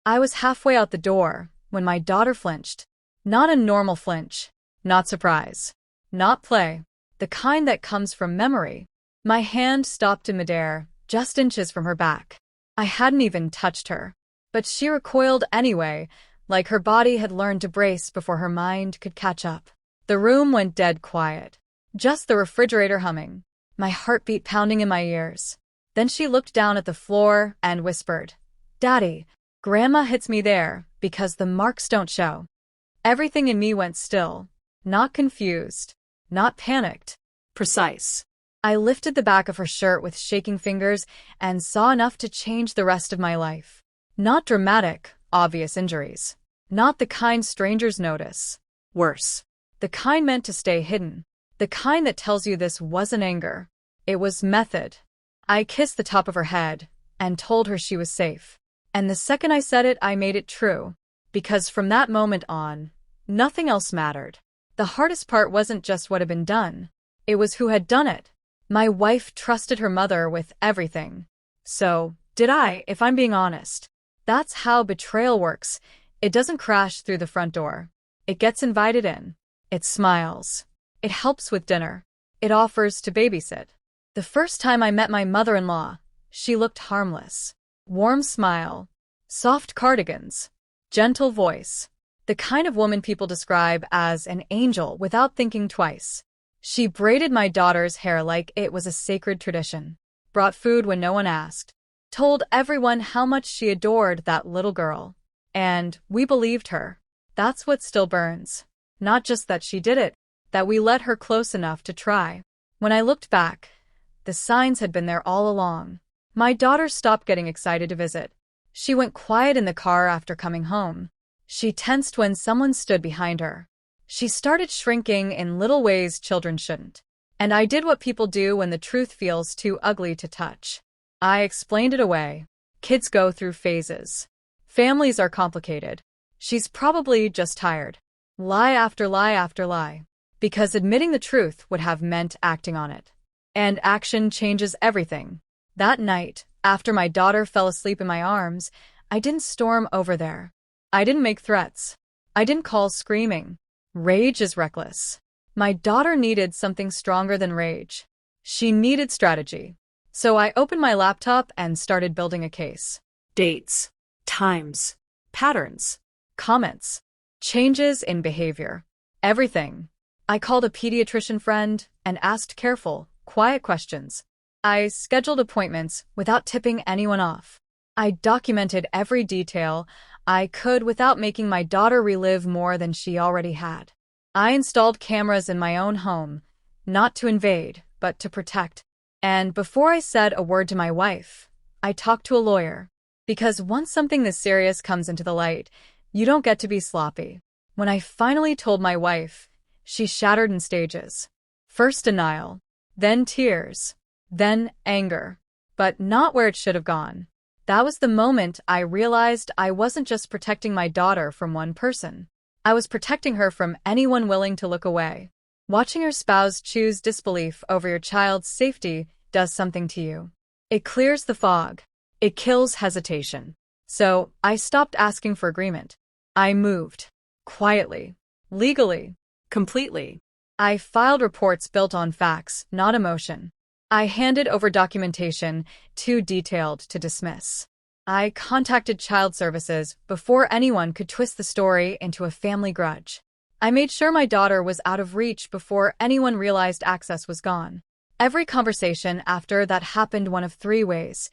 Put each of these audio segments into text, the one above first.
I was halfway out the door when my daughter flinched. Not a normal flinch. Not surprise. Not play. The kind that comes from memory. My hand stopped in midair, just inches from her back. I hadn't even touched her. But she recoiled anyway, like her body had learned to brace before her mind could catch up. The room went dead quiet. Just the refrigerator humming. My heartbeat pounding in my ears. Then she looked down at the floor and whispered, "Daddy, Grandma hits me there because the marks don't show." Everything in me went still. Not confused. Not panicked. Precise. I lifted the back of her shirt with shaking fingers and saw enough to change the rest of my life. Not dramatic, obvious injuries. Not the kind strangers notice. Worse. The kind meant to stay hidden. The kind that tells you this wasn't anger. It was method. I kissed the top of her head and told her she was safe. And the second I said it, I made it true. Because from that moment on, nothing else mattered. The hardest part wasn't just what had been done. It was who had done it. My wife trusted her mother with everything. So, did I, if I'm being honest. That's how betrayal works. It doesn't crash through the front door. It gets invited in. It smiles. It helps with dinner. It offers to babysit. The first time I met my mother-in-law, she looked harmless. Warm smile. Soft cardigans. Gentle voice. The kind of woman people describe as an angel without thinking twice. She braided my daughter's hair like it was a sacred tradition. Brought food when no one asked. Told everyone how much she adored that little girl. And we believed her. That's what still burns. Not just that she did it, that we let her close enough to try. When I looked back, the signs had been there all along. My daughter stopped getting excited to visit. She went quiet in the car after coming home. She tensed when someone stood behind her. She started shrinking in little ways children shouldn't. And I did what people do when the truth feels too ugly to touch. I explained it away. Kids go through phases. Families are complicated. She's probably just tired. Lie after lie after lie. Because admitting the truth would have meant acting on it. And action changes everything. That night, after my daughter fell asleep in my arms, I didn't storm over there. I didn't make threats. I didn't call screaming. Rage is reckless. My daughter needed something stronger than rage. She needed strategy. So I opened my laptop and started building a case. Dates, times, patterns, comments, changes in behavior. Everything. I called a pediatrician friend and asked careful, quiet questions. I scheduled appointments without tipping anyone off. I documented every detail I could without making my daughter relive more than she already had. I installed cameras in my own home, not to invade, but to protect. And before I said a word to my wife, I talked to a lawyer. Because once something this serious comes into the light, you don't get to be sloppy. When I finally told my wife, she shattered in stages. First denial, then tears, then anger. But not where it should have gone. That was the moment I realized I wasn't just protecting my daughter from one person. I was protecting her from anyone willing to look away. Watching your spouse choose disbelief over your child's safety does something to you. It clears the fog. It kills hesitation. So I stopped asking for agreement. I moved. Quietly. Legally. Completely. I filed reports built on facts, not emotion. I handed over documentation too detailed to dismiss. I contacted child services before anyone could twist the story into a family grudge. I made sure my daughter was out of reach before anyone realized access was gone. Every conversation after that happened one of three ways: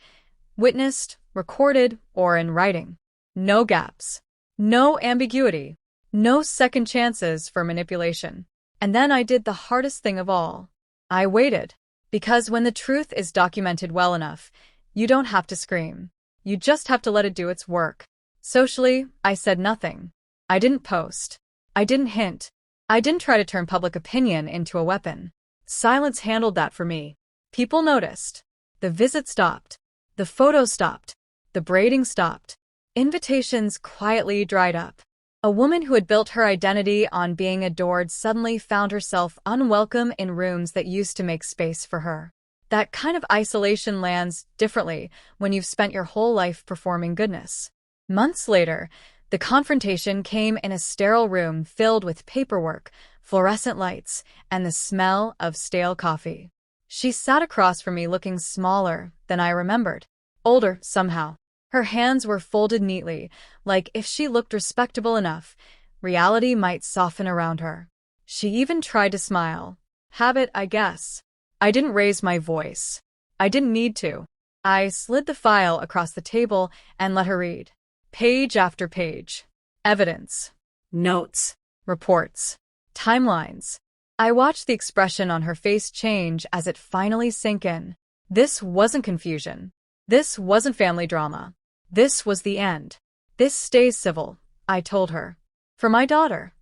witnessed, recorded, or in writing. No gaps. No ambiguity. No second chances for manipulation. And then I did the hardest thing of all. I waited. Because when the truth is documented well enough, you don't have to scream. You just have to let it do its work. Socially, I said nothing. I didn't post. I didn't hint. I didn't try to turn public opinion into a weapon. Silence handled that for me. People noticed. The visit stopped. The photos stopped. The braiding stopped. Invitations quietly dried up. A woman who had built her identity on being adored suddenly found herself unwelcome in rooms that used to make space for her. That kind of isolation lands differently when you've spent your whole life performing goodness. Months later, the confrontation came in a sterile room filled with paperwork, fluorescent lights, and the smell of stale coffee. She sat across from me looking smaller than I remembered. Older, somehow. Her hands were folded neatly, like if she looked respectable enough, reality might soften around her. She even tried to smile. Habit, I guess. I didn't raise my voice. I didn't need to. I slid the file across the table and let her read. Page after page. Evidence. Notes. Reports. Timelines. I watched the expression on her face change as it finally sank in. This wasn't confusion. This wasn't family drama. This was the end. This stays civil, I told her. For my daughter.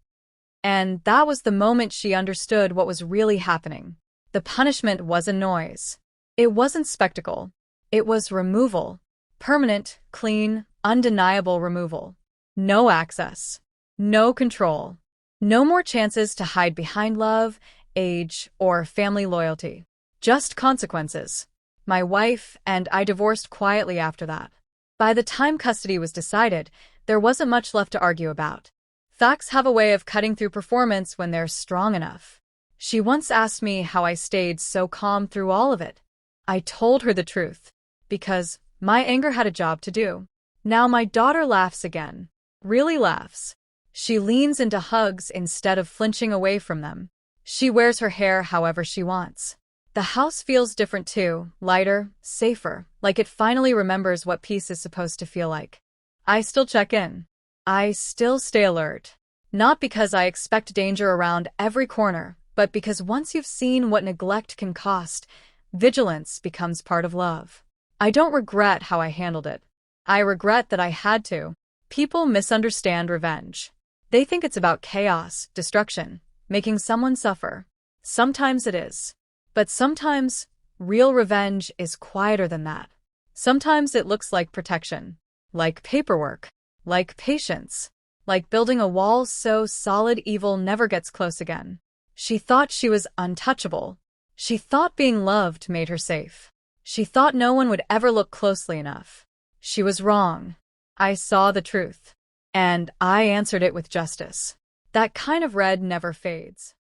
And that was the moment she understood what was really happening. The punishment wasn't noise. It wasn't spectacle. It was removal. Permanent, clean, undeniable removal. No access. No control. No more chances to hide behind love, age, or family loyalty. Just consequences. My wife and I divorced quietly after that. By the time custody was decided, there wasn't much left to argue about. Facts have a way of cutting through performance when they're strong enough. She once asked me how I stayed so calm through all of it. I told her the truth. Because my anger had a job to do. Now my daughter laughs again. Really laughs. She leans into hugs instead of flinching away from them. She wears her hair however she wants. The house feels different too, lighter, safer, like it finally remembers what peace is supposed to feel like. I still check in. I still stay alert. Not because I expect danger around every corner, but because once you've seen what neglect can cost, vigilance becomes part of love. I don't regret how I handled it. I regret that I had to. People misunderstand revenge. They think it's about chaos, destruction, making someone suffer. Sometimes it is. But sometimes, real revenge is quieter than that. Sometimes it looks like protection, like paperwork, like patience, like building a wall so solid evil never gets close again. She thought she was untouchable. She thought being loved made her safe. She thought no one would ever look closely enough. She was wrong. I saw the truth. And I answered it with justice. That kind of red never fades.